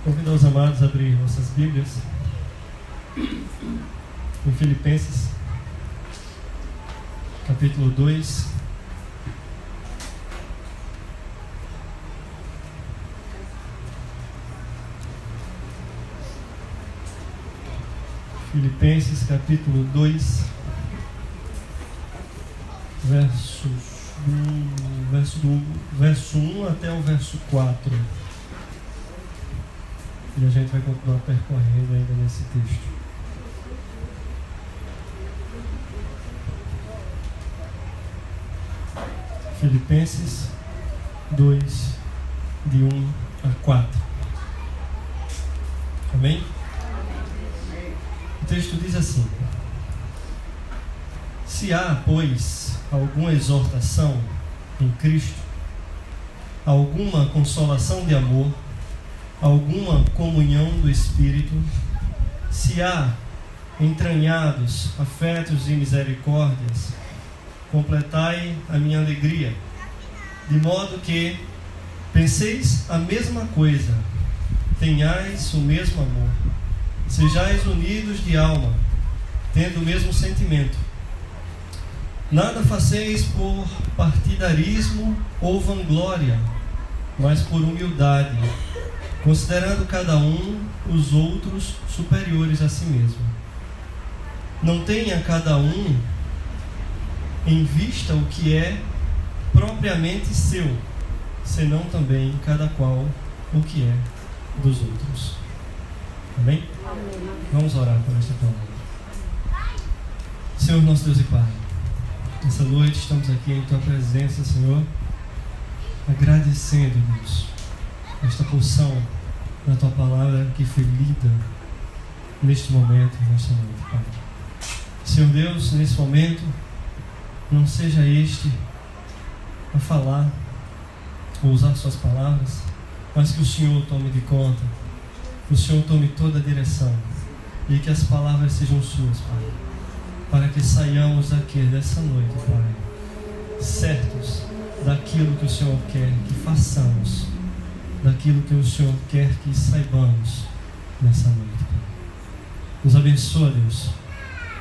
Convido os amados a abrir nossas Bíblias em Filipenses, capítulo 2. Filipenses, capítulo 2, verso 1 até o verso 4. E a gente vai continuar percorrendo ainda nesse texto. Filipenses 2, de 1 a 4. Amém? O texto diz assim: se há, pois, alguma exortação em Cristo, alguma consolação de amor, alguma comunhão do Espírito, se há entranhados afetos e misericórdias, completai a minha alegria, de modo que penseis a mesma coisa, tenhais o mesmo amor, sejais unidos de alma, tendo o mesmo sentimento. Nada faceis por partidarismo ou vanglória, mas por humildade, considerando cada um os outros superiores a si mesmo. Não tenha cada um em vista o que é propriamente seu, senão também cada qual o que é dos outros. Amém? Amém. Vamos orar por esta palavra. Senhor nosso Deus e Pai, nessa noite estamos aqui em Tua presença, Senhor, agradecendo, Deus, esta porção da Tua palavra que foi lida neste momento, nesta noite, Pai. Senhor Deus, nesse momento, não seja este a falar ou usar Suas palavras, mas que o Senhor tome de conta, que o Senhor tome toda a direção e que as palavras sejam Suas, Pai, para que saiamos daqui dessa noite, Pai, certos daquilo que o Senhor quer que façamos, daquilo que o Senhor quer que saibamos nessa noite. Nos abençoa, Deus,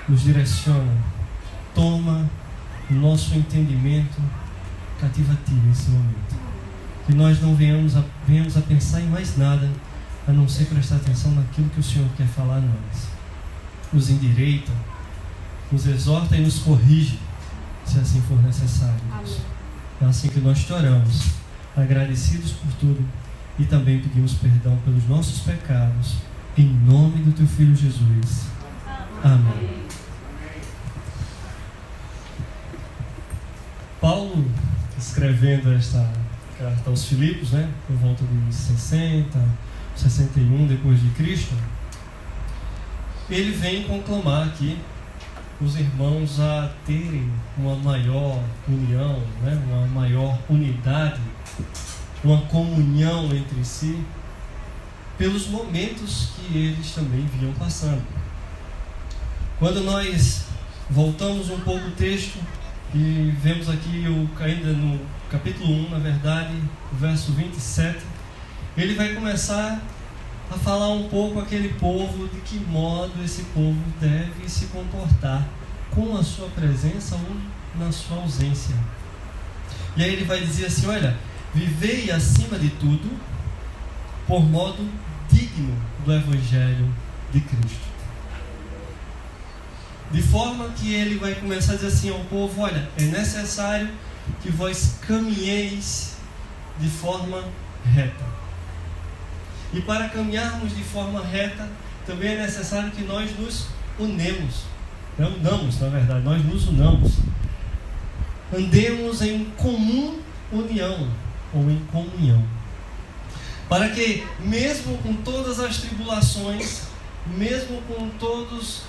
nos direciona, toma o nosso entendimento cativativo nesse momento, que nós não venhamos a pensar em mais nada a não ser prestar atenção naquilo que o Senhor quer falar a nós. Nos endireita, nos exorta e nos corrige, se assim for necessário, Deus. É assim que nós te oramos, agradecidos por tudo, e também pedimos perdão pelos nossos pecados, em nome do Teu Filho Jesus. Amém. Paulo, escrevendo esta carta aos Filipos, por volta de 60, 61 depois de Cristo, ele vem conclamar aqui os irmãos a terem uma maior união, uma maior unidade, uma comunhão entre si, pelos momentos que eles também vinham passando. Quando nós voltamos um pouco o texto e vemos aqui, ainda no capítulo 1, na verdade, o verso 27, ele vai começar a falar um pouco aquele povo, de que modo esse povo deve se comportar com a sua presença ou na sua ausência. E aí ele vai dizer assim: olha, vivei acima de tudo por modo digno do Evangelho de Cristo. De forma que ele vai começar a dizer assim ao povo: olha, é necessário que vós caminheis de forma reta. E para caminharmos de forma reta, também é necessário que nós nos unamos, nós nos unamos. Andemos em comum união, ou em comunhão. Para que, mesmo com todas as tribulações, mesmo com todas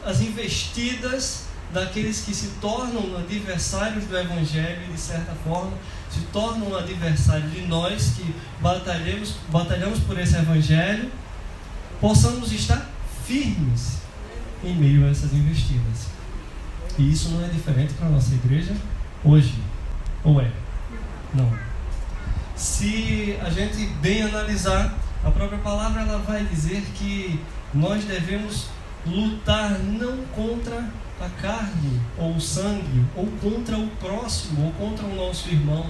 as investidas daqueles que se tornam adversários do Evangelho e, de certa forma, se tornam adversários de nós que batalhamos por esse Evangelho, possamos estar firmes em meio a essas investidas. E isso não é diferente para a nossa igreja hoje, ou é? Não. Se a gente bem analisar, a própria palavra ela vai dizer que nós devemos lutar não contra a carne ou o sangue, ou contra o próximo, ou contra o nosso irmão.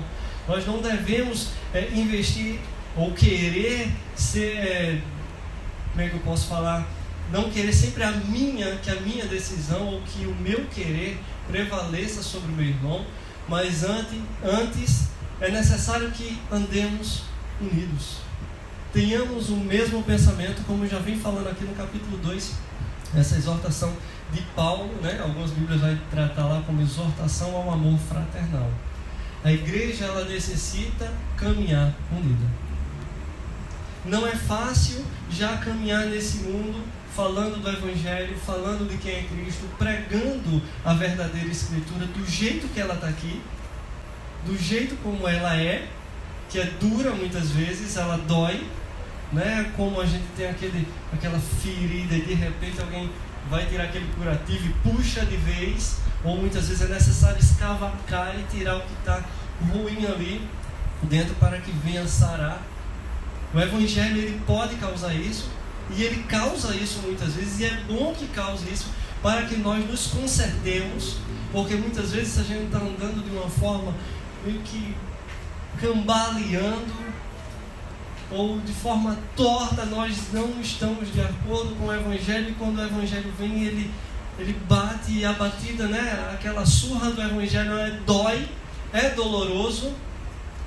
Nós não devemos investir ou querer ser, como é que eu posso falar? Não querer sempre que a minha decisão ou que o meu querer prevaleça sobre o meu irmão, mas antes é necessário que andemos unidos. Tenhamos o mesmo pensamento, como eu já vim falando aqui no capítulo 2, essa exortação de Paulo, né? Algumas Bíblias vai tratar lá como exortação ao amor fraternal. A igreja ela necessita caminhar unida. Não é fácil já caminhar nesse mundo falando do Evangelho, falando de quem é Cristo, pregando a verdadeira Escritura do jeito que ela está aqui, do jeito como ela é, que é dura muitas vezes, ela dói, né? Como a gente tem aquela ferida e de repente alguém vai tirar aquele curativo e puxa de vez, ou muitas vezes é necessário escavacar e tirar o que está ruim ali dentro para que venha sarar. O Evangelho ele pode causar isso, e ele causa isso muitas vezes, e é bom que cause isso para que nós nos consertemos, porque muitas vezes a gente está andando de uma forma meio que cambaleando, ou de forma torta, nós não estamos de acordo com o Evangelho, e quando o Evangelho vem, ele bate, e a batida, né, aquela surra do Evangelho dói, é doloroso,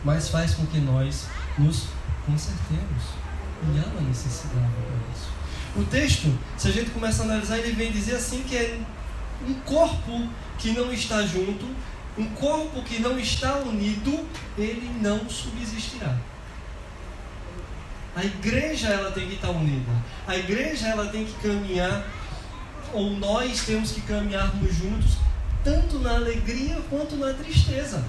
mas faz com que nós nos consertemos. E há uma necessidade para isso. O texto, se a gente começa a analisar, ele vem dizer assim que é um corpo que não está junto, um corpo que não está unido, ele não subsistirá. A igreja ela tem que estar unida. A igreja ela tem que caminhar, ou nós temos que caminharmos juntos, tanto na alegria quanto na tristeza.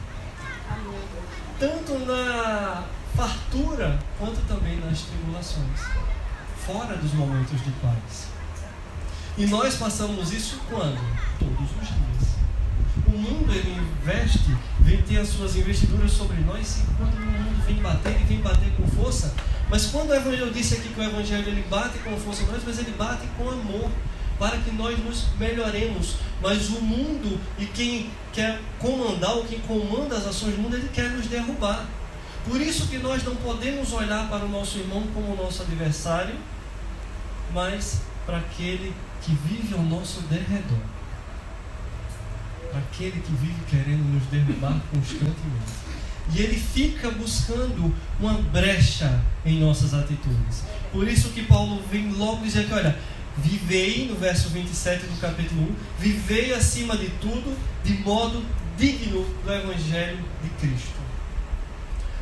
Tanto na fartura, quanto também nas tribulações, fora dos momentos de paz. E nós passamos isso quando? Todos os dias. O mundo ele investe, vem ter as suas investiduras sobre nós, e quando o mundo vem bater, ele vem bater com força. Mas quando o Evangelho disse aqui que o Evangelho ele bate com força em nós, mas ele bate com amor, para que nós nos melhoremos. Mas o mundo e quem quer comandar, ou quem comanda as ações do mundo, ele quer nos derrubar. Por isso que nós não podemos olhar para o nosso irmão como o nosso adversário, mas para aquele que vive ao nosso derredor. Para aquele que vive querendo nos derrubar constantemente. E ele fica buscando uma brecha em nossas atitudes. Por isso que Paulo vem logo dizer que, olha, vivei, no verso 27 do capítulo 1, vivei acima de tudo de modo digno do Evangelho de Cristo.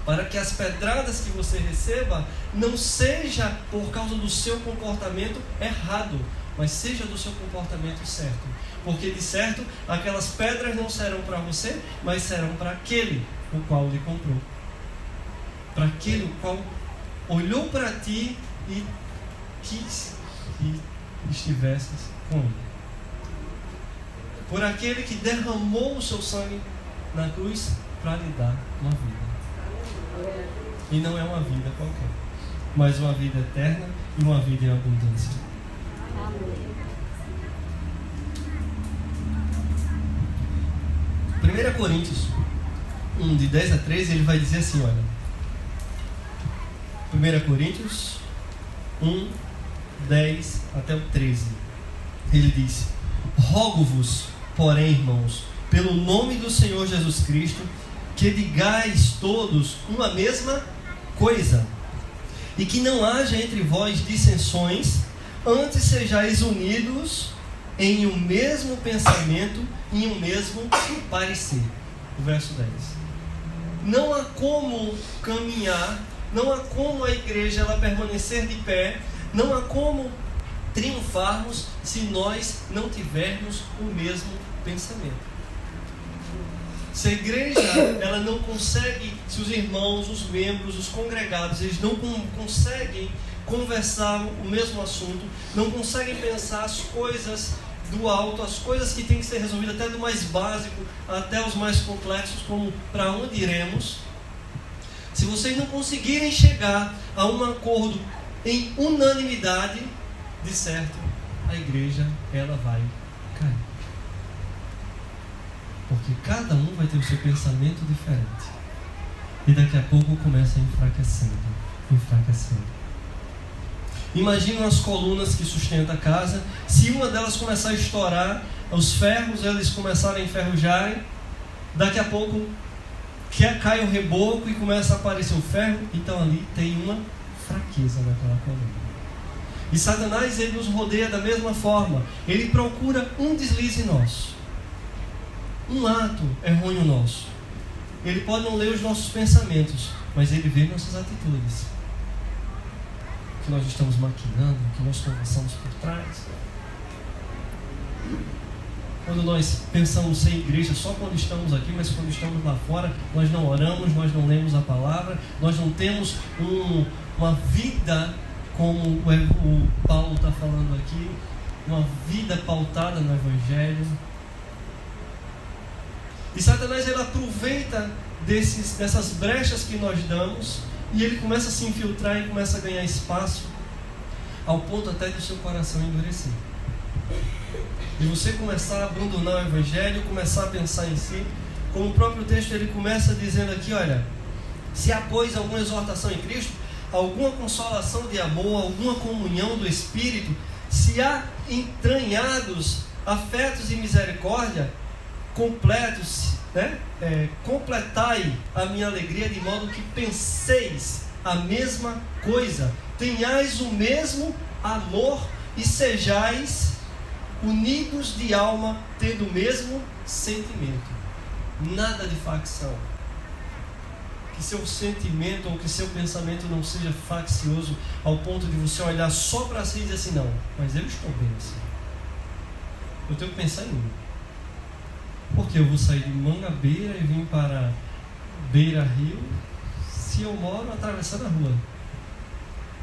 Para que as pedradas que você receba não seja por causa do seu comportamento errado, mas seja do seu comportamento certo. Porque de certo, aquelas pedras não serão para você, mas serão para aquele o qual lhe comprou. Para aquele o qual olhou para ti e quis que estivesses com ele. Por aquele que derramou o seu sangue na cruz para lhe dar uma vida. E não é uma vida qualquer, mas uma vida eterna e uma vida em abundância. 1 Coríntios 1, de 10 a 13, ele vai dizer assim, olha. 1 Coríntios 1, 10 até o 13. Ele diz: rogo-vos, porém, irmãos, pelo nome do Senhor Jesus Cristo, que digais todos uma mesma coisa, e que não haja entre vós dissensões, antes sejais unidos em um mesmo pensamento e um mesmo parecer. O verso 10. Não há como caminhar, não há como a igreja ela permanecer de pé, não há como triunfarmos se nós não tivermos o mesmo pensamento. Se a igreja ela não consegue, se os irmãos, os membros, os congregados, eles não conseguem conversar o mesmo assunto, não conseguem pensar as coisas do alto, as coisas que têm que ser resolvidas, até do mais básico até os mais complexos, como para onde iremos, Se vocês não conseguirem chegar a um acordo em unanimidade, de certo, a igreja, ela vai cair. Porque cada um vai ter o seu pensamento diferente. E daqui a pouco começa enfraquecendo. Imagina as colunas que sustentam a casa. Se uma delas começar a estourar, os ferros, eles começarem a enferrujarem, daqui a pouco cai o reboco e começa a aparecer o ferro. Então ali tem uma fraqueza naquela coluna. E Satanás, ele nos rodeia da mesma forma. Ele procura um deslize nosso, um ato errôneo nosso. Ele pode não ler os nossos pensamentos, mas ele vê nossas atitudes, que nós estamos maquinando, que nós conversamos por trás. Quando nós pensamos ser igreja só quando estamos aqui, mas quando estamos lá fora, nós não oramos, nós não lemos a palavra, nós não temos uma vida como o Paulo está falando aqui, uma vida pautada no Evangelho. E Satanás, ele aproveita dessas brechas que nós damos, e ele começa a se infiltrar e começa a ganhar espaço, ao ponto até do seu coração endurecer. E você começar a abandonar o Evangelho, começar a pensar em si, como o próprio texto ele começa dizendo aqui, olha, se há, pois, alguma exortação em Cristo, alguma consolação de amor, alguma comunhão do Espírito, se há entranhados afetos e misericórdia, completos, completai a minha alegria, de modo que penseis a mesma coisa, tenhais o mesmo amor e sejais unidos de alma, tendo o mesmo sentimento. Nada de facção. Que seu sentimento ou que seu pensamento não seja faccioso ao ponto de você olhar só para si e dizer assim, não, mas eu estou bem assim. Eu tenho que pensar em mim. Porque eu vou sair de Mangabeira e vim para Beira Rio se eu moro atravessando a rua.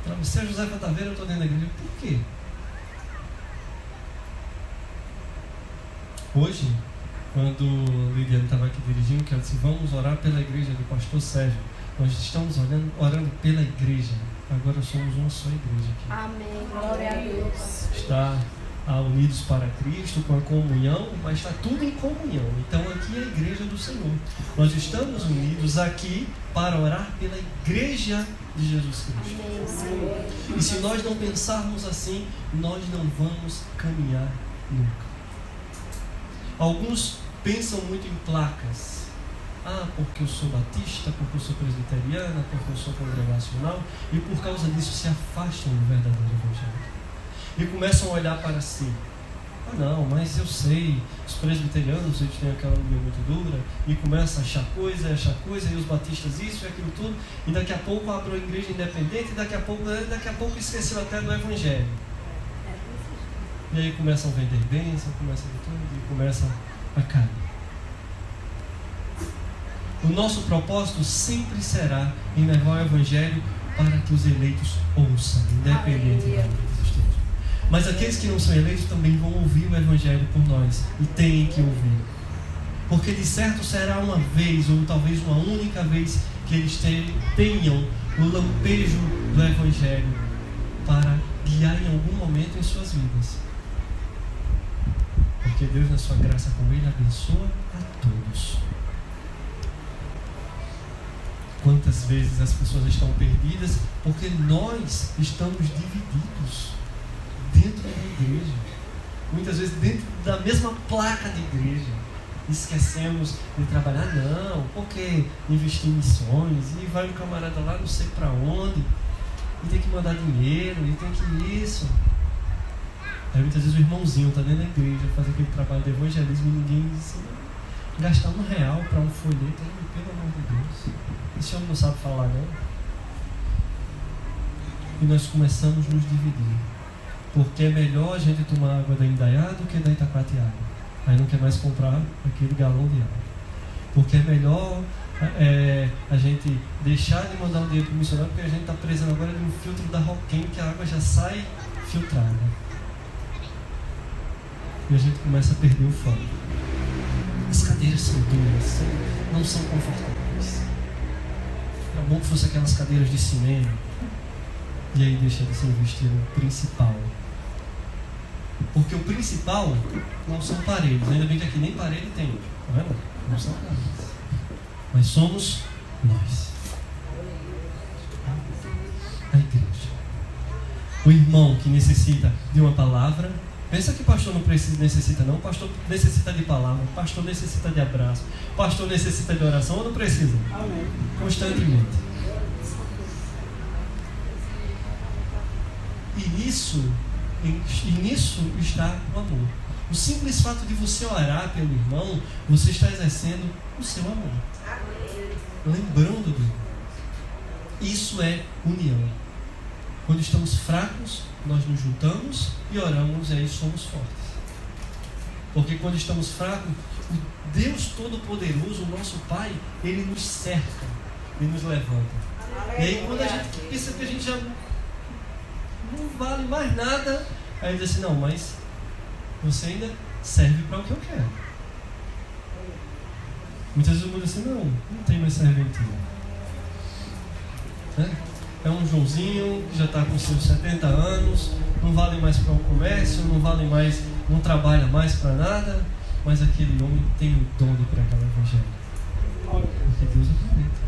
Atravessei a Josefa Taveira, eu estou dentro da igreja. Por quê? Hoje, quando Lidiane estava aqui dirigindo, que ela disse, vamos orar pela igreja do pastor Sérgio. Nós estamos orando pela igreja. Agora somos uma só igreja aqui. Amém. Glória a Deus. Está unidos para Cristo, com a comunhão, mas está tudo em comunhão. Então aqui é a igreja do Senhor. Nós estamos unidos aqui para orar pela igreja de Jesus Cristo. Amém. E se nós não pensarmos assim, nós não vamos caminhar nunca. Alguns pensam muito em placas. Ah, porque eu sou batista, porque eu sou presbiteriana, porque eu sou congregacional, e por causa disso se afastam do verdadeiro evangelho. E começam a olhar para si. Ah não, mas eu sei, os presbiterianos eles têm aquela linha muito dura, e começa a achar coisa, e os batistas isso e aquilo tudo, e daqui a pouco abre uma igreja independente, e daqui a pouco esqueceu até do evangelho. E aí começam a vender bênção, começam a ver tudo, e começam a cair. O nosso propósito sempre será em levar o evangelho para que os eleitos ouçam, independente da onde estejam. Mas aqueles que não são eleitos também vão ouvir o evangelho por nós, e têm que ouvir. Porque de certo será uma vez, ou talvez uma única vez, que eles tenham o lampejo do evangelho para guiar em algum momento em suas vidas. Porque Deus, na sua graça com Ele, abençoa a todos. Quantas vezes as pessoas estão perdidas porque nós estamos divididos dentro da igreja. Muitas vezes dentro da mesma placa de igreja. Esquecemos de trabalhar, não, porque investir em missões, e vai um camarada lá não sei para onde, e tem que mandar dinheiro, e tem que isso. Aí muitas vezes o irmãozinho está dentro da igreja, faz aquele trabalho de evangelismo, e ninguém diz assim, gastar R$1 para um folheto, pelo amor de Deus, esse homem não sabe falar, não. E nós começamos a nos dividir, porque é melhor a gente tomar água da Indaiá do que da Itacoatiara. Aí não quer mais comprar aquele galão de água, porque é melhor a gente deixar de mandar um dinheiro para o missionário, porque a gente está precisando agora de um filtro da Roquem, que a água já sai filtrada. E a gente começa a perder o foco. As cadeiras são duras, não são confortáveis. bom que fosse aquelas cadeiras de cinema. E aí deixa de ser o vestido principal. Porque o principal não são paredes. Ainda bem que aqui nem parede tem. Tá vendo? Não são paredes. Mas somos nós. A igreja. O irmão que necessita de uma palavra. Pensa que o pastor não necessita não. O pastor necessita de palavra. O pastor necessita de abraço. O pastor necessita de oração ou não precisa? Amém. Constantemente. E nisso está o amor. O simples fato de você orar pelo irmão, você está exercendo o seu amor. Lembrando dele. Isso é união. Quando estamos fracos, nós nos juntamos e oramos, e aí somos fortes. Porque quando estamos fracos, o Deus Todo-Poderoso, o nosso Pai, Ele nos cerca e nos levanta. E aí quando a gente pensa que a gente já não vale mais nada, aí ele diz assim, não, mas você ainda serve para o que eu quero. Muitas vezes o mundo diz assim, não tem mais serventia. É um Joãozinho que já está com seus 70 anos, não vale mais para o comércio, não vale mais, não trabalha mais para nada, mas aquele homem tem o dom de pregar o evangelho. Porque Deus aproveita.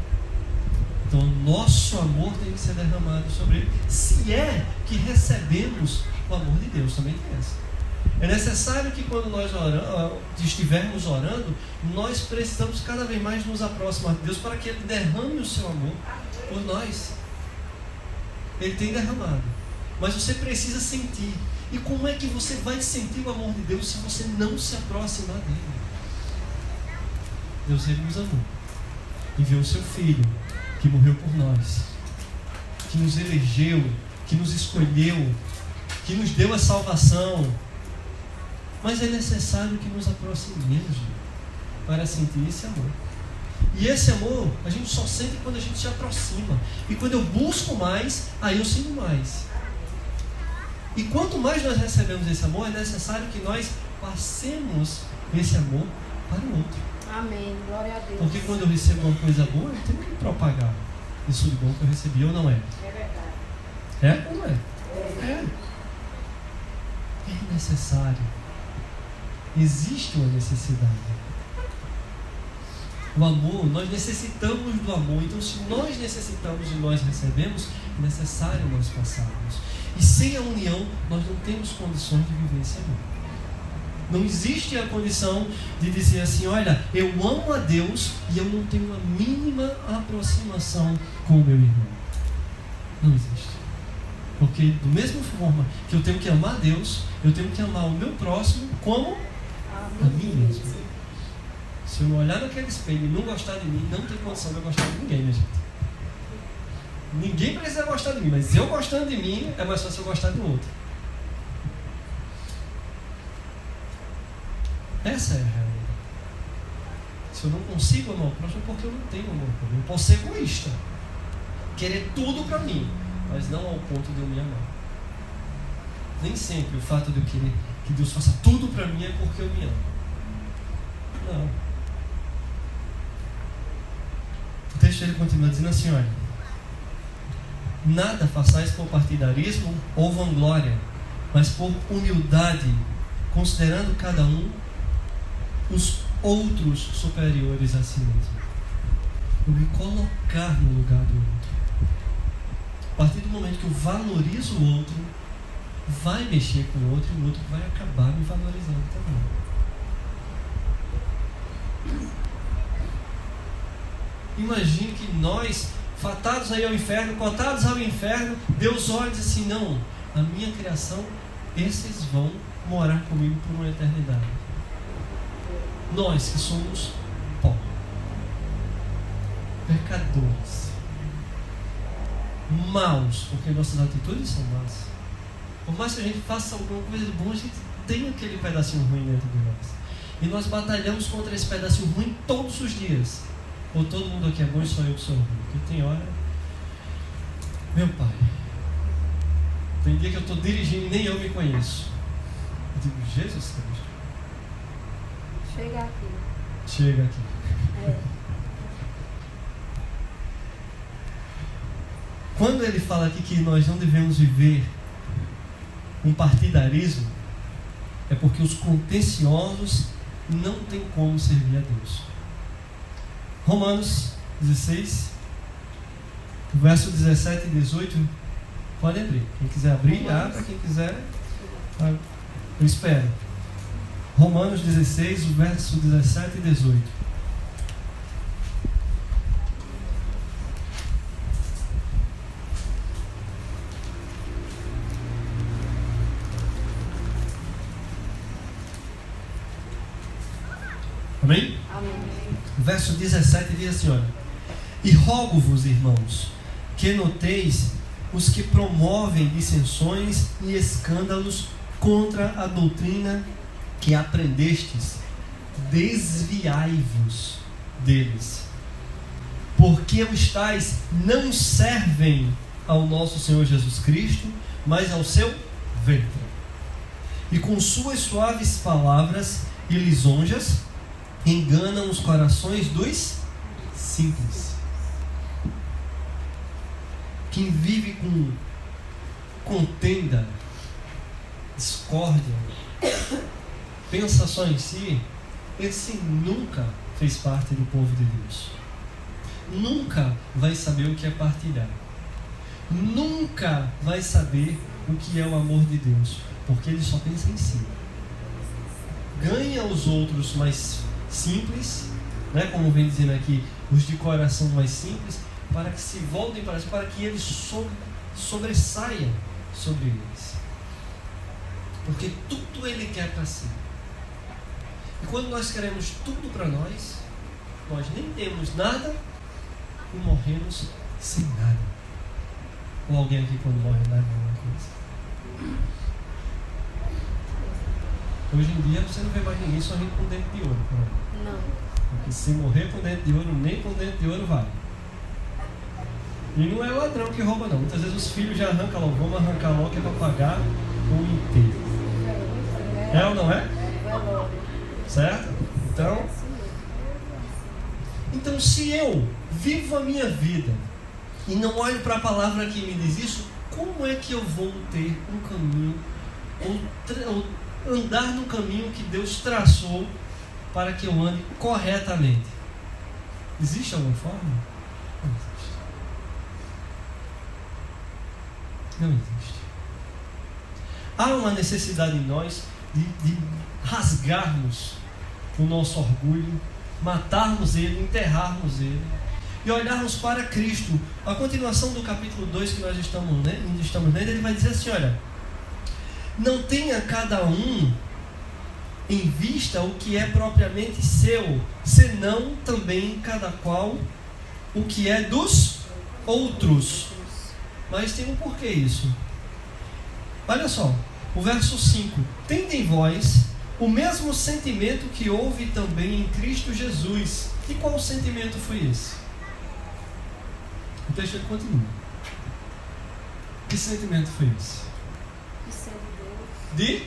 Então, nosso amor tem que ser derramado sobre ele. Se é que recebemos o amor de Deus, também tem essa. É necessário que quando nós estivermos orando, nós precisamos cada vez mais nos aproximar de Deus para que Ele derrame o seu amor por nós. Ele tem derramado. Mas você precisa sentir. E como é que você vai sentir o amor de Deus se você não se aproximar dele? Deus, Ele nos amou. Enviou o seu Filho, que morreu por nós, que nos elegeu, que nos escolheu, que nos deu a salvação. Mas é necessário que nos aproximemos para sentir esse amor. E esse amor a gente só sente quando a gente se aproxima. E quando eu busco mais, aí eu sinto mais. E quanto mais nós recebemos esse amor, é necessário que nós passemos esse amor para o outro. Amém. Glória a Deus. Porque quando eu recebo uma coisa boa, eu tenho que propagar isso de bom que eu recebi, ou não é? É verdade. É ou não é? É. É necessário. Existe uma necessidade. O amor, nós necessitamos do amor. Então, se nós necessitamos e nós recebemos, é necessário nós passarmos. E sem a união, nós não temos condições de viver esse amor. Não existe a condição de dizer assim, olha, eu amo a Deus e eu não tenho a mínima aproximação com o meu irmão. Não existe. Porque da mesma forma que eu tenho que amar a Deus, eu tenho que amar o meu próximo como a mim mesmo. Se eu olhar naquele espelho e não gostar de mim, não tem condição de eu gostar de ninguém, minha gente. Ninguém precisa gostar de mim, mas eu gostando de mim, é mais fácil eu gostar do outro. Essa é a realidade. Se eu não consigo amar o próximo, é porque eu não tenho amor por mim. Eu posso ser egoísta, querer tudo para mim, mas não ao ponto de eu me amar. Nem sempre o fato de eu querer que Deus faça tudo para mim é porque eu me amo. Não. O texto ele continua dizendo assim, olha, nada façais por partidarismo ou vanglória, mas por humildade, considerando cada um os outros superiores a si mesmo. Eu me colocar no lugar do outro. A partir do momento que eu valorizo o outro, vai mexer com o outro e o outro vai acabar me valorizando também. Imagine que nós, fatados aí ao inferno, cotados ao inferno, Deus olha e diz assim, não, a minha criação, esses vão morar comigo por uma eternidade. Nós que somos pó, pecadores, maus, porque nossas atitudes são más. Por mais que a gente faça alguma coisa de bom, a gente tem aquele pedacinho ruim dentro de nós. E nós batalhamos contra esse pedacinho ruim todos os dias. Ou todo mundo aqui é bom e só eu que sou ruim? Porque tem hora... Meu pai, tem dia que eu estou dirigindo e nem eu me conheço. Eu digo, Jesus Cristo. Chega aqui. Chega aqui. Quando ele fala aqui que nós não devemos viver um partidarismo, é porque os contenciosos não têm como servir a Deus. Romanos 16, verso 17 e 18, pode abrir. Quem quiser abrir, abra. Quem quiser, eu espero. Romanos 16, o verso 17 e 18. Amém? Amém. Verso 17 diz assim, olha: e rogo-vos, irmãos, que noteis os que promovem dissensões e escândalos contra a doutrina que aprendestes, desviai-vos deles, porque os tais não servem ao nosso Senhor Jesus Cristo, mas ao seu ventre, e com suas suaves palavras e lisonjas enganam os corações dos simples. Quem vive com contenda, discórdia, pensa só em si, esse nunca fez parte do povo de Deus. Nunca vai saber o que é partilhar. Nunca vai saber o que é o amor de Deus, porque ele só pensa em si. Ganha os outros mais simples, né, como vem dizendo aqui, os de coração mais simples, para que se voltem para si, para que eles sobressaiam sobre eles. Porque tudo ele quer para si. E quando nós queremos tudo para nós nem temos nada e morremos sem nada. Ou alguém aqui quando morre nada alguma coisa? Hoje em dia você não vê mais ninguém sorrindo com dente de ouro. Não. Porque se morrer com dente de ouro, nem com dente de ouro vai. E não é ladrão que rouba não. Muitas vezes os filhos já arrancam logo. Vamos arrancar logo que é para pagar o inteiro. É ou não é? Certo? Então se eu vivo a minha vida e não olho para a palavra que me diz isso, como é que eu vou ter um caminho ou andar no caminho que Deus traçou para que eu ande corretamente? Existe alguma forma? Não existe. Não existe. Há uma necessidade em nós de rasgarmos o nosso orgulho, matarmos ele, enterrarmos ele e olharmos para Cristo. A continuação do capítulo 2 que nós estamos lendo, ele vai dizer assim, olha: não tenha cada um em vista o que é propriamente seu, senão também cada qual o que é dos outros. Mas tem um porquê isso. Olha só, o verso 5: tende em vós o mesmo sentimento que houve também em Cristo Jesus. E qual sentimento foi esse? O texto continua. Que sentimento foi esse? De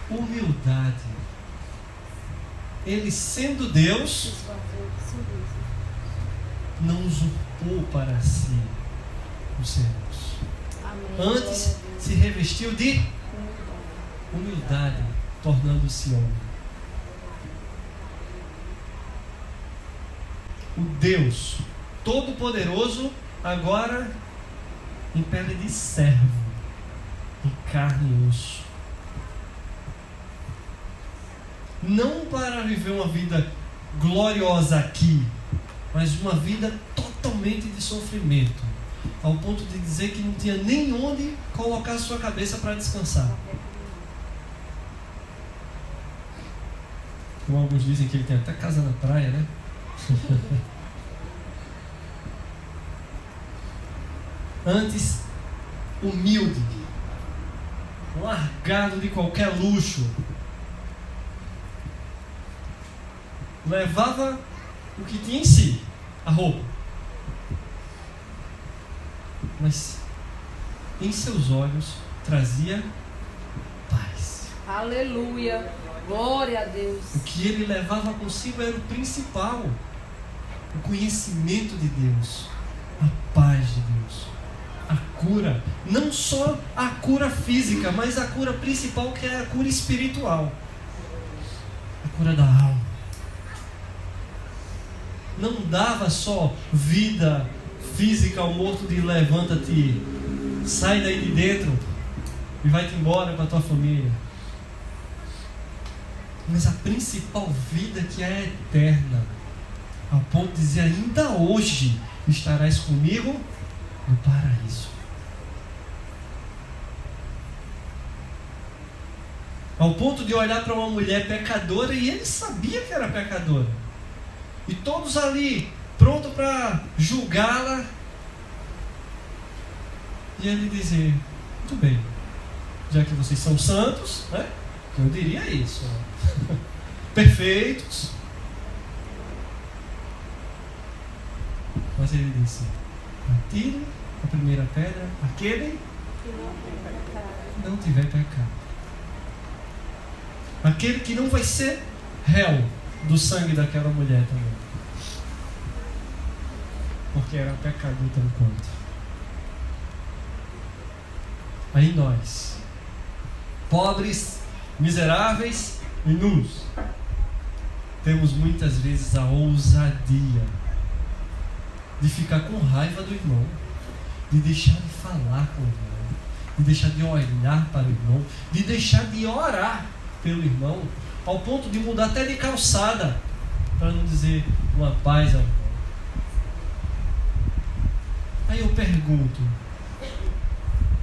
humildade. Ele, sendo Deus, não usurpou para si os céus. Antes se revestiu de humildade, tornando-se homem. O Deus Todo-Poderoso agora em pele de servo, em carne e osso. Não para viver uma vida gloriosa aqui, mas uma vida totalmente de sofrimento, ao ponto de dizer que não tinha nem onde colocar sua cabeça para descansar. Como alguns dizem que ele tem até casa na praia, né? Antes, humilde, largado de qualquer luxo, levava o que tinha em si, a roupa, mas em seus olhos trazia paz. Aleluia, glória a Deus. O que ele levava consigo era o principal, o conhecimento de Deus, a paz de Deus. A cura, não só a cura física, mas a cura principal, que é a cura espiritual. A cura da alma. Não dava só vida física ao morto de levanta-te, sai daí de dentro e vai-te embora para a tua família. Mas a principal vida, que é eterna, ao ponto de dizer, ainda hoje estarás comigo no paraíso. Ao ponto de olhar para uma mulher pecadora, e ele sabia que era pecadora, e todos ali prontos para julgá-la, e ele dizer, muito bem, já que vocês são santos, né? Eu diria isso, né? Perfeitos. Mas ele disse, atire a primeira pedra aquele que não tiver pecado. Aquele que não vai ser réu do sangue daquela mulher também, porque era pecador tão quanto. Aí nós, pobres, miseráveis e nus, temos muitas vezes a ousadia de ficar com raiva do irmão, de deixar de falar com o irmão, de deixar de olhar para o irmão, de deixar de orar pelo irmão, ao ponto de mudar até de calçada, para não dizer uma paz ao irmão. Aí eu pergunto,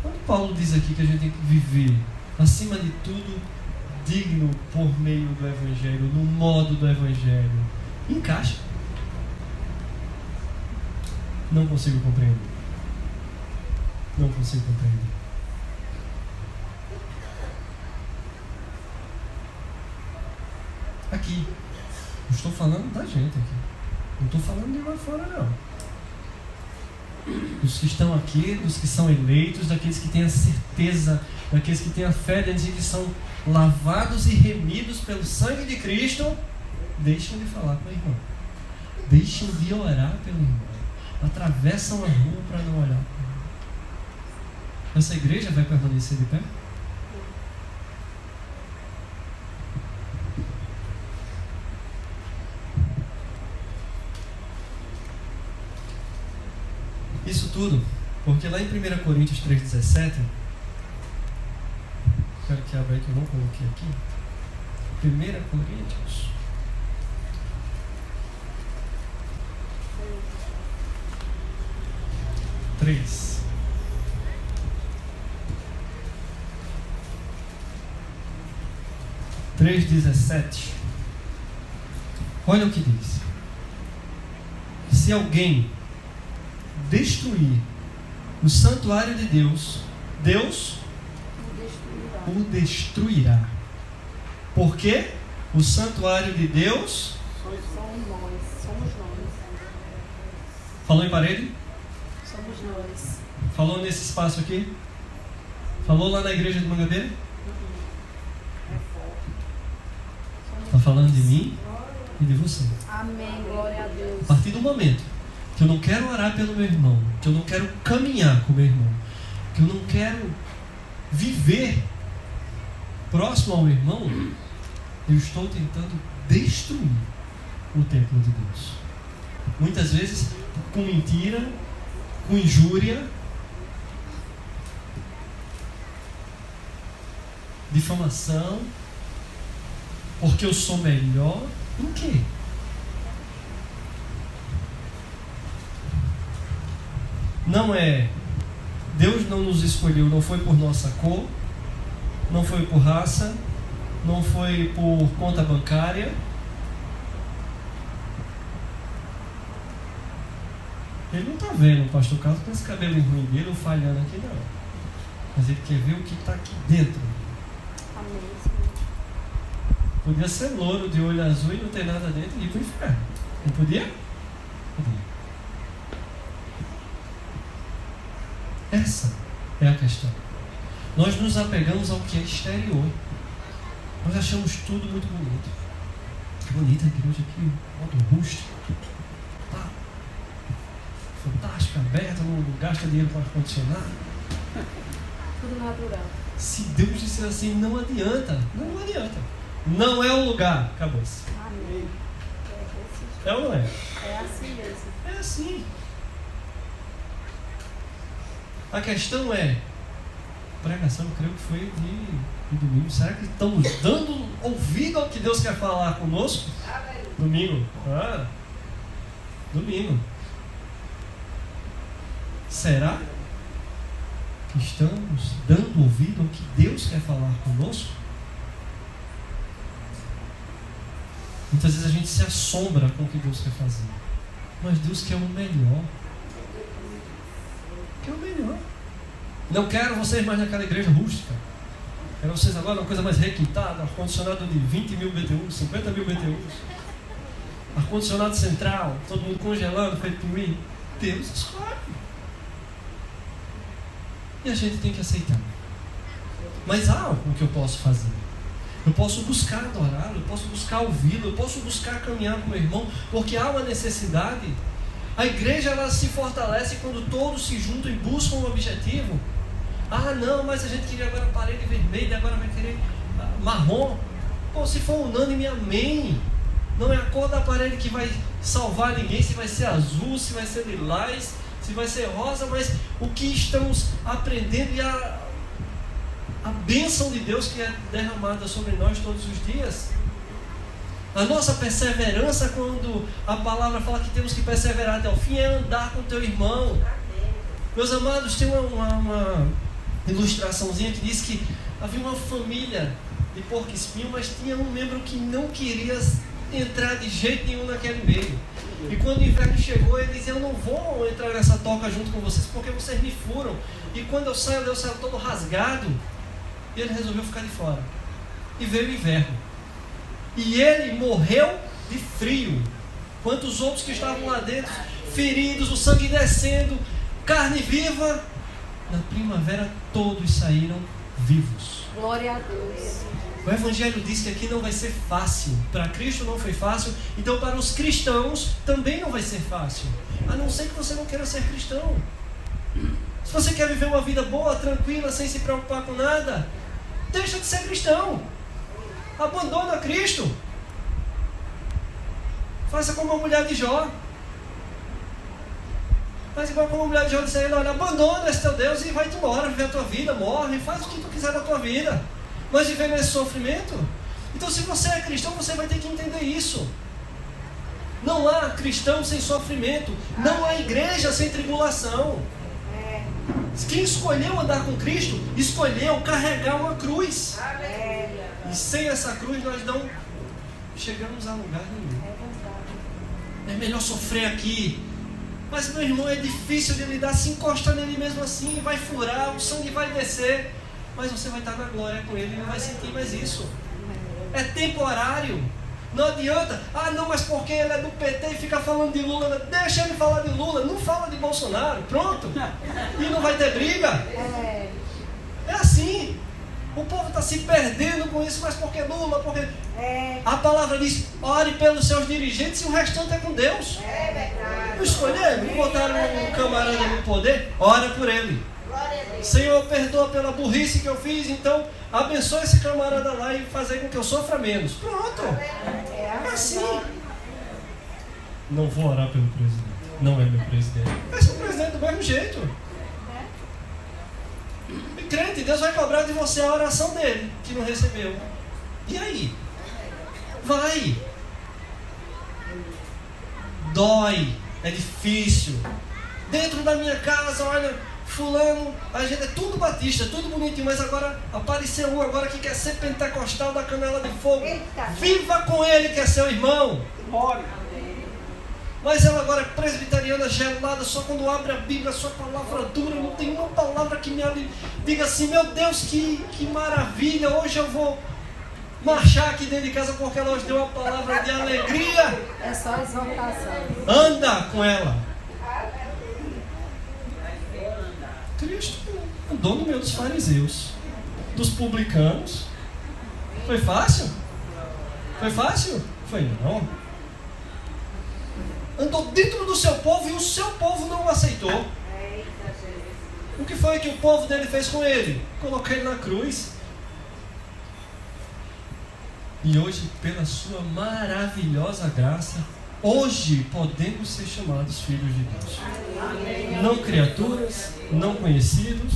quando Paulo diz aqui que a gente tem que viver, acima de tudo, digno por meio do Evangelho, no modo do Evangelho, encaixa? Não consigo compreender. Não consigo compreender. Aqui, eu estou falando da gente aqui. Não estou falando de lá fora, não. Dos que estão aqui, dos que são eleitos, daqueles que têm a certeza, daqueles que têm a fé de que são lavados e remidos pelo sangue de Cristo, deixam de falar com o irmão. Deixam de orar pelo irmão. Atravessam a rua para não olhar. Essa igreja vai permanecer de pé? Isso tudo, porque lá em 1 Coríntios 3,17, quero que abra aí que eu não coloquei aqui. 1 Coríntios 3. Três 17. Olha o que diz. Se alguém destruir o santuário de Deus, Deus o destruirá. Porque o santuário de Deus somos nós. Falou em parede? Somos nós. Falou nesse espaço aqui? Falou lá na igreja de Mangabeira? Está falando de mim e de você. Amém, glória a Deus. A partir do momento que eu não quero orar pelo meu irmão, que eu não quero caminhar com o meu irmão, que eu não quero viver próximo ao meu irmão, eu estou tentando destruir o templo de Deus. Muitas vezes com mentira, com injúria, difamação, porque eu sou melhor em quê? Não é, Deus não nos escolheu, não foi por nossa cor, não foi por raça, não foi por conta bancária. Ele não está vendo o pastor Carlos com esse cabelo ruim dele ou falhando aqui, não. Mas ele quer ver o que está aqui dentro. Amém. Podia ser louro, de olho azul e não ter nada dentro e ir para o inferno. Não podia? Podia. Essa é a questão. Nós nos apegamos ao que é exterior. Nós achamos tudo muito bonito. Que bonita a igreja aqui, modo rústico. Tá. Fantástico. fica aberta, não gasta dinheiro com ar-condicionado. Tudo natural. Se Deus disser assim, não adianta. Não adianta. Não é o lugar. Acabou-se. Amém. É ou não é? É assim mesmo. É assim. A questão é, pregação, creio que foi de domingo. Será que estamos dando ouvido ao que Deus quer falar conosco? Domingo. Domingo. Será que estamos dando ouvido ao que Deus quer falar conosco? Muitas vezes a gente se assombra com o que Deus quer fazer. Mas Deus quer o melhor. Quer o melhor. Não quero vocês mais naquela igreja rústica. Quero vocês agora uma coisa mais requintada, ar-condicionado de 20 mil BTUs, 50 mil BTUs. Ar-condicionado central, todo mundo congelando, feito pinguim. Deus escolhe. E a gente tem que aceitar. Mas há algo que eu posso fazer. Eu posso buscar adorá-lo, eu posso buscar ouvi-lo, eu posso buscar caminhar com o meu irmão, porque há uma necessidade. A igreja ela se fortalece quando todos se juntam e buscam um objetivo. Não, mas a gente queria agora parede vermelha, agora vai querer marrom. Pô, se for unânime, amém. Não é a cor da parede que vai salvar ninguém, se vai ser azul, se vai ser lilás, se vai ser rosa, mas o que estamos aprendendo e a bênção de Deus que é derramada sobre nós todos os dias. A nossa perseverança, quando a palavra fala que temos que perseverar até o fim, é andar com o teu irmão. Meus amados, tem uma ilustraçãozinha que diz que havia uma família de porco-espinho, mas tinha um membro que não queria entrar de jeito nenhum naquele meio. E quando o inverno chegou, ele dizia: eu não vou entrar nessa toca junto com vocês, porque vocês me furam. E quando eu saio todo rasgado. E ele resolveu ficar de fora. E veio o inverno. E ele morreu de frio. Enquanto os outros que estavam lá dentro, feridos, o sangue descendo, carne viva, na primavera todos saíram vivos. Glória a Deus. O Evangelho diz que aqui não vai ser fácil. Para Cristo não foi fácil, então para os cristãos também não vai ser fácil. A não ser que você não queira ser cristão. Se você quer viver uma vida boa, tranquila, sem se preocupar com nada, deixa de ser cristão. Abandona Cristo. Faça como a mulher de Jó. Faz igual como a mulher de Jó disse a ele: olha, abandona esse teu Deus e vai-te embora, viver a tua vida, morre, faz o que tu quiser da tua vida. Mas viver nesse sofrimento? Então, se você é cristão, você vai ter que entender isso. Não há cristão sem sofrimento. Não há igreja sem tribulação. Quem escolheu andar com Cristo, escolheu carregar uma cruz. E sem essa cruz nós não chegamos a lugar nenhum. É melhor sofrer aqui. Mas, meu irmão, é difícil de lidar. Se encosta nele mesmo assim, vai furar, o sangue vai descer, mas você vai estar na glória com ele e não vai sentir mais isso. É temporário. Não adianta, não, mas porque ele é do PT e fica falando de Lula. Deixa ele falar de Lula, não fala de Bolsonaro, pronto. E não vai ter briga. É assim. O povo está se perdendo com isso, mas porque Lula, porque... A palavra diz: ore pelos seus dirigentes e o restante é com Deus. Não escolheram, não botaram um camarada no poder, ora por ele. Senhor, perdoa pela burrice que eu fiz, então abençoa esse camarada lá e fazer com que eu sofra menos. Pronto. É assim. Não vou orar pelo presidente. Não é meu presidente. É seu presidente do mesmo jeito. E crente, Deus vai cobrar de você a oração dele, que não recebeu. E aí? Vai. Dói. É difícil. Dentro da minha casa, olha, fulano, a gente é tudo batista, tudo bonitinho, mas agora apareceu um agora que quer ser pentecostal da canela de fogo. Viva com ele que é seu irmão. Mas ela agora é presbiteriana gelada, só quando abre a Bíblia, sua palavra dura, não tem uma palavra que me diga assim: meu Deus, que maravilha, hoje eu vou marchar aqui dentro de casa porque ela hoje deu uma palavra de alegria. É só exaltação. Anda com ela. Cristo andou no meio dos fariseus, dos publicanos. Foi fácil? Foi fácil? Foi não. Andou dentro do seu povo e o seu povo não o aceitou. O que foi que o povo dele fez com ele? Colocou ele na cruz. E hoje, pela sua maravilhosa graça, hoje podemos ser chamados filhos de Deus. Não criaturas, não conhecidos,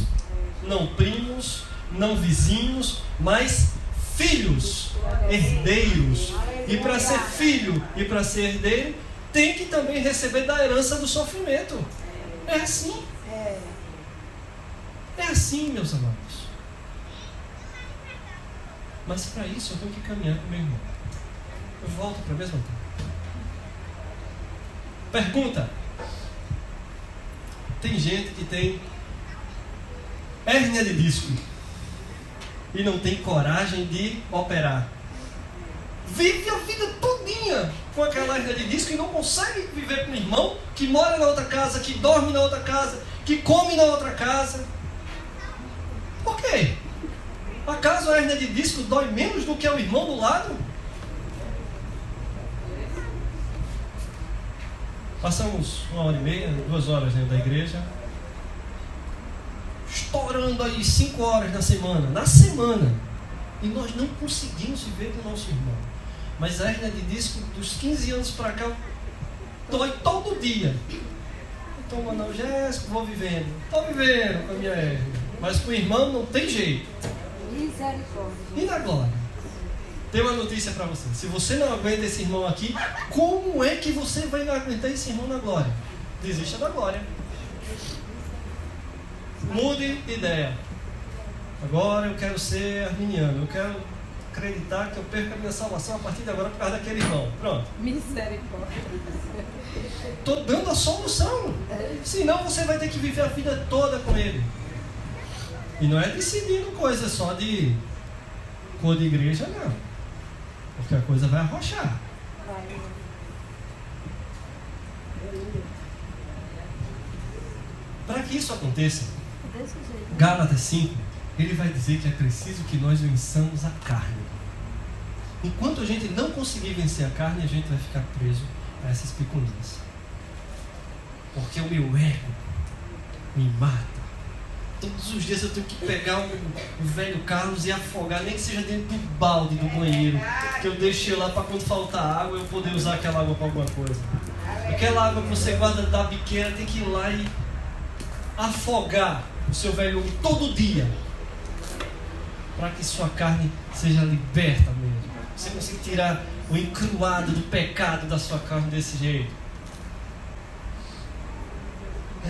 não primos, não vizinhos, mas filhos, herdeiros. E para ser filho e para ser herdeiro, tem que também receber da herança do sofrimento. É assim. É assim, meus amados. Mas para isso eu tenho que caminhar com meu irmão. Eu volto para a mesma coisa. Pergunta. Tem gente que tem hérnia de disco e não tem coragem de operar. Vive a vida todinha com aquela hérnia de disco e não consegue viver com o irmão que mora na outra casa, que dorme na outra casa, que come na outra casa. Por quê? Acaso a hérnia de disco dói menos do que o irmão do lado? Passamos 1h30, 2 horas dentro da igreja, estourando aí 5 horas na semana, e nós não conseguimos viver com o nosso irmão. Mas a hérnia de disco dos 15 anos para cá dói todo dia. Eu tomo analgésico, vou vivendo. Estou vivendo com a minha hérnia. Mas com o irmão não tem jeito. Misericórdia. E na glória? Tem uma notícia para você. Se você não aguenta esse irmão aqui, como é que você vai aguentar esse irmão na glória? Desista da glória. Mude de ideia. Agora eu quero ser arminiano. Eu quero acreditar que eu perco a minha salvação a partir de agora por causa daquele irmão. Pronto. Misericórdia. Estou dando a solução. Senão você vai ter que viver a vida toda com ele. E não é decidindo coisa só de cor de igreja, não. Porque a coisa vai arrochar. Para que isso aconteça, Gálatas 5, ele vai dizer que é preciso que nós vençamos a carne. Enquanto a gente não conseguir vencer a carne, a gente vai ficar preso a essas picuinhas. Porque o meu ego me mata. Todos os dias eu tenho que pegar o velho Carlos e afogar, nem que seja dentro do balde do banheiro, que eu deixei lá para quando faltar água eu poder usar aquela água para alguma coisa. Aquela água que você guarda da biqueira, tem que ir lá e afogar o seu velho homem todo dia, para que sua carne seja liberta mesmo. Você consiga tirar o encruado do pecado da sua carne desse jeito. É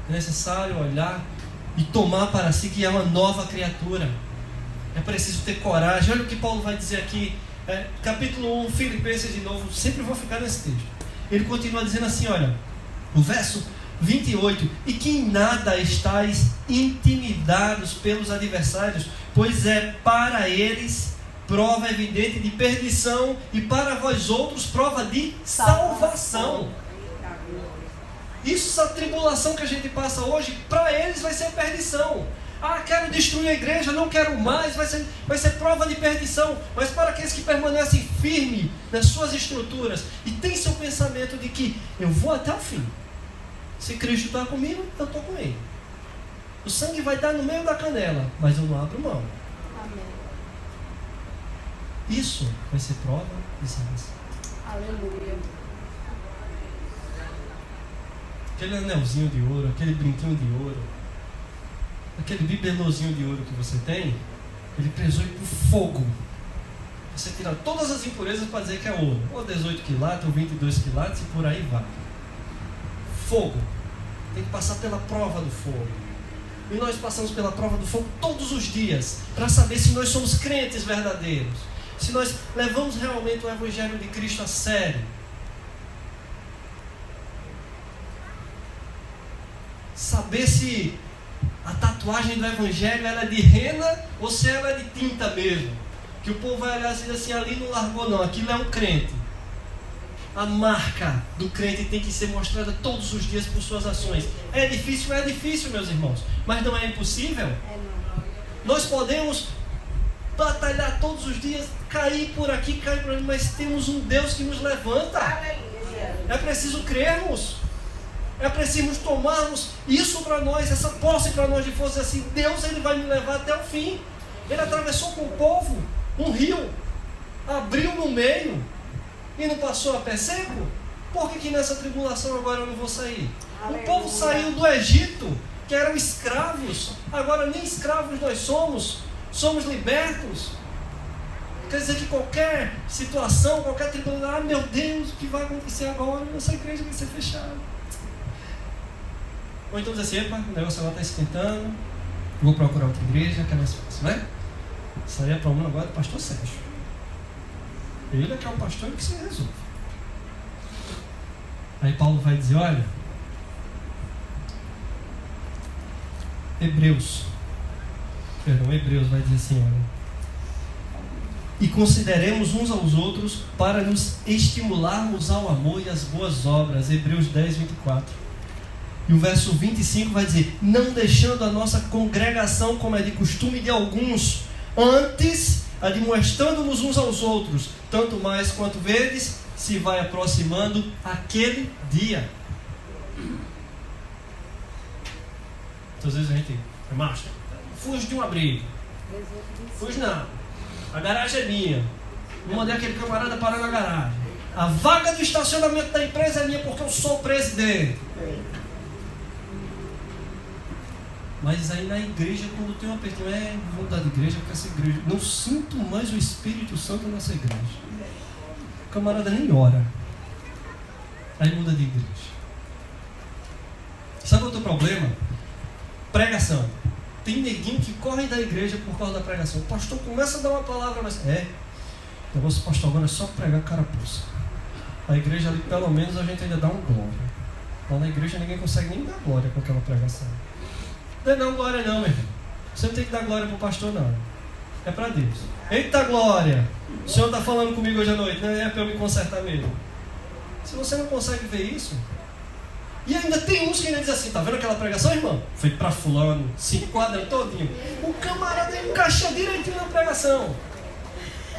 necessário olhar e tomar para si que é uma nova criatura. É preciso ter coragem. Olha o que Paulo vai dizer aqui, capítulo 1, Filipenses de novo. Sempre vou ficar nesse texto. Ele continua dizendo assim, olha, o verso 28, e que em nada estáis intimidados pelos adversários, pois é para eles prova evidente de perdição e para vós outros prova de salvação. Isso, essa tribulação que a gente passa hoje, para eles vai ser perdição. Quero destruir a igreja, não quero mais, vai ser prova de perdição. Mas para aqueles que permanecem firmes nas suas estruturas e têm seu pensamento de que eu vou até o fim. Se Cristo está comigo, eu estou com ele. O sangue vai dar no meio da canela, mas eu não abro mão. Amém. Isso vai ser prova de salvação. Aleluia. Aquele anelzinho de ouro, aquele brinquinho de ouro, aquele bibelôzinho de ouro que você tem, ele precisou ir para o fogo. Você tira todas as impurezas para dizer que é ouro. Ou 18 quilates, ou 22 quilates, e por aí vai. Fogo. Tem que passar pela prova do fogo. E nós passamos pela prova do fogo todos os dias, para saber se nós somos crentes verdadeiros, se nós levamos realmente o Evangelho de Cristo a sério. Saber se a tatuagem do Evangelho ela é de rena ou se ela é de tinta mesmo. Que o povo vai olhar e dizer assim, ali não largou não, aquilo é um crente. A marca do crente tem que ser mostrada todos os dias por suas ações. É difícil, meus irmãos, mas não é impossível. Nós podemos batalhar todos os dias, cair por aqui, cair por ali, mas temos um Deus que nos levanta. É preciso crermos. É preciso tomarmos isso para nós, essa posse para nós de força, assim, Deus ele vai me levar até o fim. Ele atravessou com o povo um rio, abriu no meio e não passou a pé seco. Por que nessa tribulação agora eu não vou sair? Aleluia. O povo saiu do Egito, que eram escravos, agora nem escravos nós somos libertos. Quer dizer que qualquer situação, qualquer tribulação, meu Deus, o que vai acontecer agora? Nossa igreja vai ser fechada. Ou então diz assim, epa, o negócio agora está esquentando, vou procurar outra igreja, que é mais fácil, né? Isso aí é problema agora do pastor Sérgio. Ele é que é o pastor que se resolve. Aí Paulo vai dizer, olha, Hebreus vai dizer assim, olha, e consideremos uns aos outros para nos estimularmos ao amor e às boas obras. Hebreus 10, 24. E o verso 25 vai dizer, não deixando a nossa congregação como é de costume de alguns, antes admoestando-nos uns aos outros, tanto mais quanto vedes, se vai aproximando aquele dia. Às vezes a gente é macho, fuge de um abrigo. Fuge não. A garagem é minha. Não mandei aquele camarada parar na garagem. A vaga do estacionamento da empresa é minha porque eu sou o presidente. Mas aí na igreja, quando tem uma pessoa, vou mudar de igreja, porque essa igreja, não sinto mais o Espírito Santo nessa igreja. O camarada nem ora. Aí muda de igreja. Sabe outro problema? Pregação. Tem neguinho que corre da igreja por causa da pregação. O pastor começa a dar uma palavra, mas o negócio do pastor agora é só pregar carapuça. A igreja ali, pelo menos, a gente ainda dá um glória. Lá na igreja ninguém consegue nem dar glória com aquela pregação. Não é não glória não, meu irmão. Você não tem que dar glória para o pastor, não. É para Deus. Eita glória! O Senhor está falando comigo hoje à noite, não é para eu me consertar mesmo. Se você não consegue ver isso... E ainda tem uns que ainda dizem assim, tá vendo aquela pregação, irmão? Foi para fulano, se enquadra todinho. O camarada encaixa direitinho na pregação.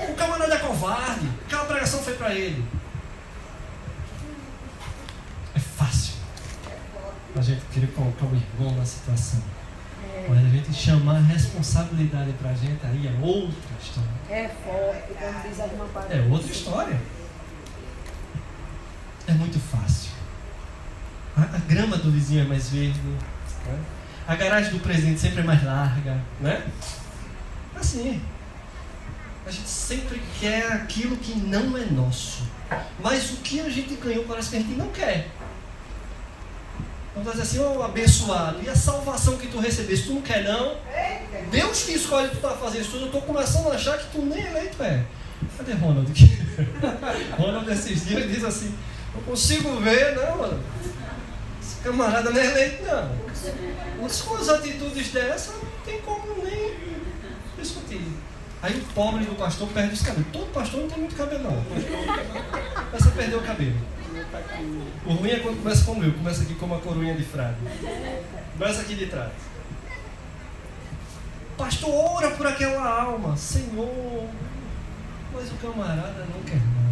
O camarada é covarde. Aquela pregação foi para ele. É fácil a gente querer colocar o irmão na situação. Mas a gente chamar a responsabilidade pra gente, aí é outra história. É forte, como diz alguma parte. É outra história. É muito fácil. A grama do vizinho é mais verde, né? A garagem do presidente sempre é mais larga, né? Assim. A gente sempre quer aquilo que não é nosso. Mas o que a gente ganhou parece que a gente não quer. Vamos dizer assim, abençoado, e a salvação que tu recebeste, tu não quer não? Deus que escolhe tu para fazer isso tudo, eu estou começando a achar que tu nem eleito é. Cadê Ronald aqui? Ronald esses dias diz assim, eu consigo ver, não, mano. Esse camarada não é eleito não. Mas com as atitudes dessa, não tem como nem discutir. Aí o pobre do pastor perde os cabelos. Todo pastor não tem muito cabelo não. Começa a perder o cabelo. O ruim é quando começa como eu, começa aqui como uma coroinha de frade. Começa aqui de trás. Pastor, ora por aquela alma, Senhor. Mas o camarada não quer nada.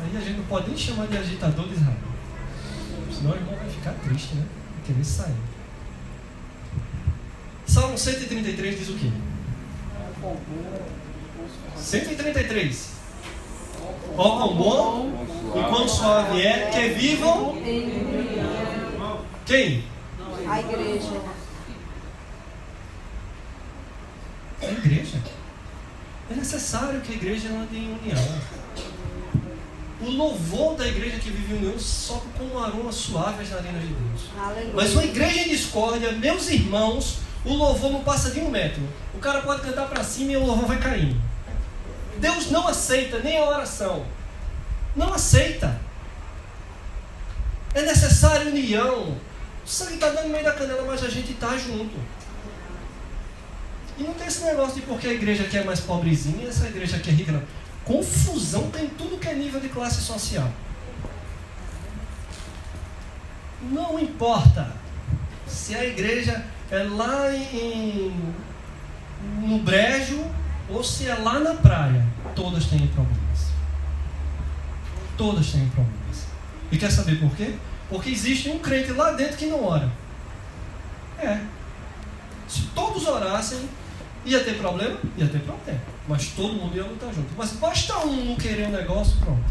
Aí a gente não pode nem chamar de agitador de Israel. Senão o irmão vai ficar triste, né? Vai querer sair. Salmo 133 diz o quê? 133. Ó quão bom e quão suave é que vivam. Quem? A igreja. A igreja. É necessário que a igreja ande em união. O louvor da igreja que vive em união sobe como um aroma suave às narinas de Deus. Aleluia. Mas uma igreja em discórdia, meus irmãos, o louvor não passa de 1 metro. O cara pode cantar para cima e o louvor vai caindo. Deus não aceita nem a oração. Não aceita. É necessário união. O sangue está dando no meio da canela, mas a gente está junto. E não tem esse negócio de porque a igreja aqui é mais pobrezinha e essa igreja aqui é rica, não. Confusão tem tudo que é nível de classe social. Não importa se a igreja é lá no brejo, ou se é lá na praia, todas têm problemas. Todas têm problemas. E quer saber por quê? Porque existe um crente lá dentro que não ora. Se todos orassem, ia ter problema? Ia ter problema. Mas todo mundo ia lutar junto. Mas basta um não querer um negócio, pronto.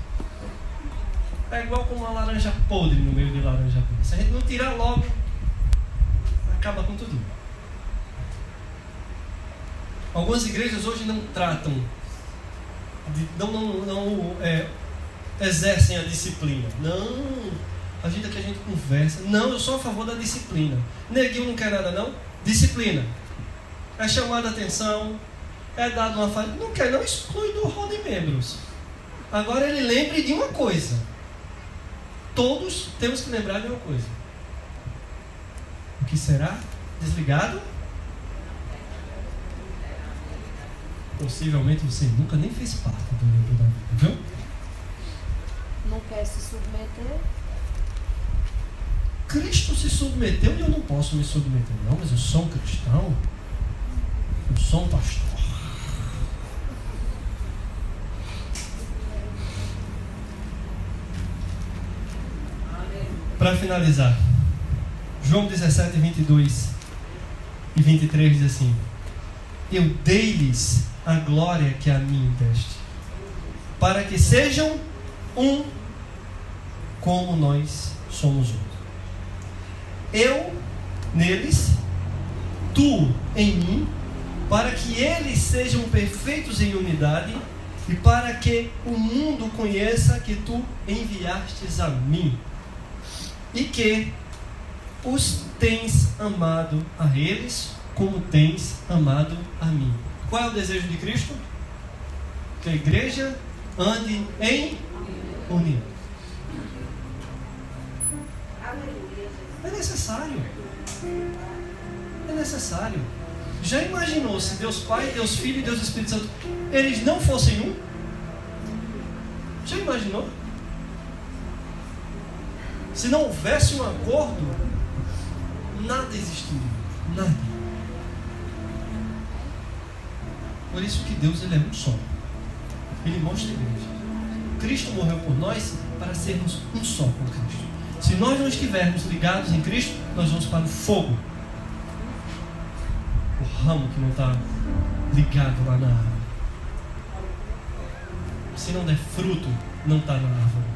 É igual com uma laranja podre no meio de laranja podre. Se a gente não tirar logo, acaba com tudo. Algumas igrejas hoje não tratam, não exercem a disciplina. Não, a gente aqui a gente conversa. Não, eu sou a favor da disciplina. Neguinho não quer nada não? Disciplina. É chamada a atenção, é dado uma falha. Não quer, não exclui do rol de membros. Agora ele lembre de uma coisa. Todos temos que lembrar de uma coisa. O que será desligado? Possivelmente você nunca nem fez parte do livro da vida, viu? Não quer se submeter? Cristo se submeteu e eu não posso me submeter. Não, mas eu sou um cristão. Eu sou um pastor. Para finalizar, João 17, 22 e 23 diz assim: eu dei-lhes a glória que a mim deste, para que sejam um como nós somos um. Eu neles, tu em mim, para que eles sejam perfeitos em unidade e para que o mundo conheça que tu enviastes a mim e que os tens amado a eles como tens amado a mim. Qual é o desejo de Cristo? Que a igreja ande em união. É necessário. É necessário. Já imaginou se Deus Pai, Deus Filho e Deus Espírito Santo, eles não fossem um? Já imaginou? Se não houvesse um acordo, nada existiria. Nada. Por isso que Deus ele é um só. Ele mostra a igreja. Cristo morreu por nós para sermos um só com Cristo. Se nós não estivermos ligados em Cristo, nós vamos para o fogo. O ramo que não está ligado lá na árvore. Se não der fruto, não está na árvore.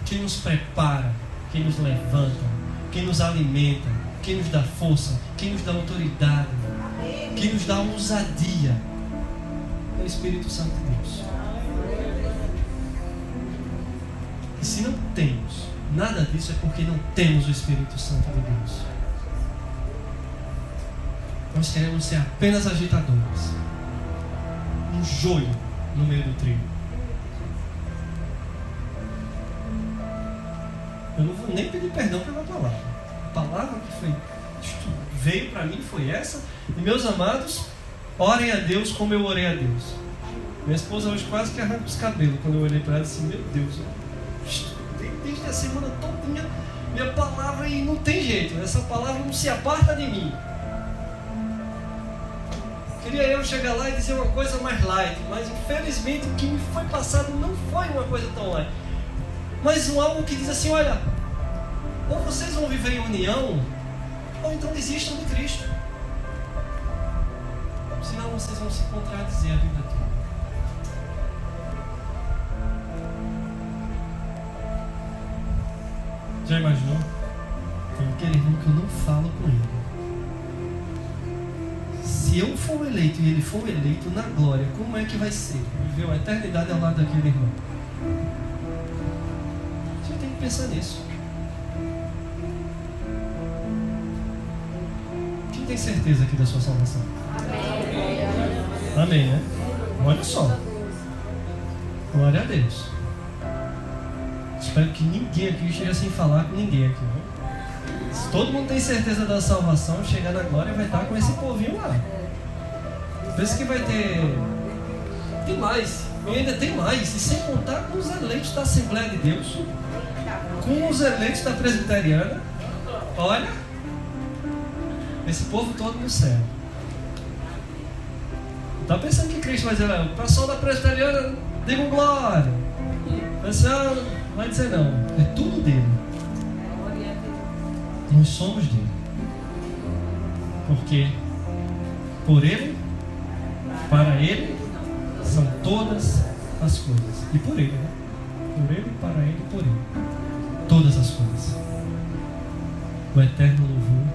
Quem nos prepara, quem nos levanta, quem nos alimenta, quem nos dá força, quem nos dá autoridade, quem nos dá ousadia, é o Espírito Santo de Deus. E se não temos nada disso, é porque não temos o Espírito Santo de Deus. Nós queremos ser apenas agitadores, um joio no meio do trigo. Eu não vou nem pedir perdão pela palavra. A palavra que veio para mim foi essa. E meus amados, orem a Deus como eu orei a Deus. Minha esposa hoje quase que arranca os cabelos quando eu olhei para ela e disse: meu Deus, desde a semana todinha minha palavra e não tem jeito. Essa palavra não se aparta de mim. Queria eu chegar lá e dizer uma coisa mais light, mas infelizmente o que me foi passado não foi uma coisa tão light. Mas algo que diz assim: olha, ou vocês vão viver em união, ou então desistam de Cristo. Senão vocês vão se contradizer a vida toda. Já imaginou? Tem aquele irmão que eu não falo com ele. Se eu for eleito e ele for eleito na glória, como é que vai ser? Viver uma eternidade ao lado daquele irmão. Pensar nisso. Quem tem certeza aqui da sua salvação? Amém. Amém, né? Olha só. Glória a Deus. Espero que ninguém aqui esteja sem falar com ninguém aqui, né? Se todo mundo tem certeza da salvação, chegar na glória vai estar com esse povinho lá. Pensa que vai ter. Tem mais. E ainda tem mais. E sem contar com os eleitos da Assembleia de Deus, com os eleitos da Presbiteriana, olha, esse povo todo no céu. Está pensando que Cristo vai dizer, o pessoal da presbiteriana, digam glória. O pessoal vai dizer não, é tudo dele. Nós somos dele. Porque por ele, para ele, são todas as coisas. E por ele, né? Por ele, para ele e por ele. Todas as coisas. O eterno louvor.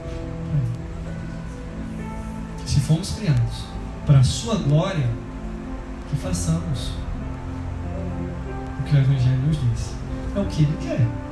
Se fomos criados para a sua glória, que façamos o que o Evangelho nos diz. É o que ele quer.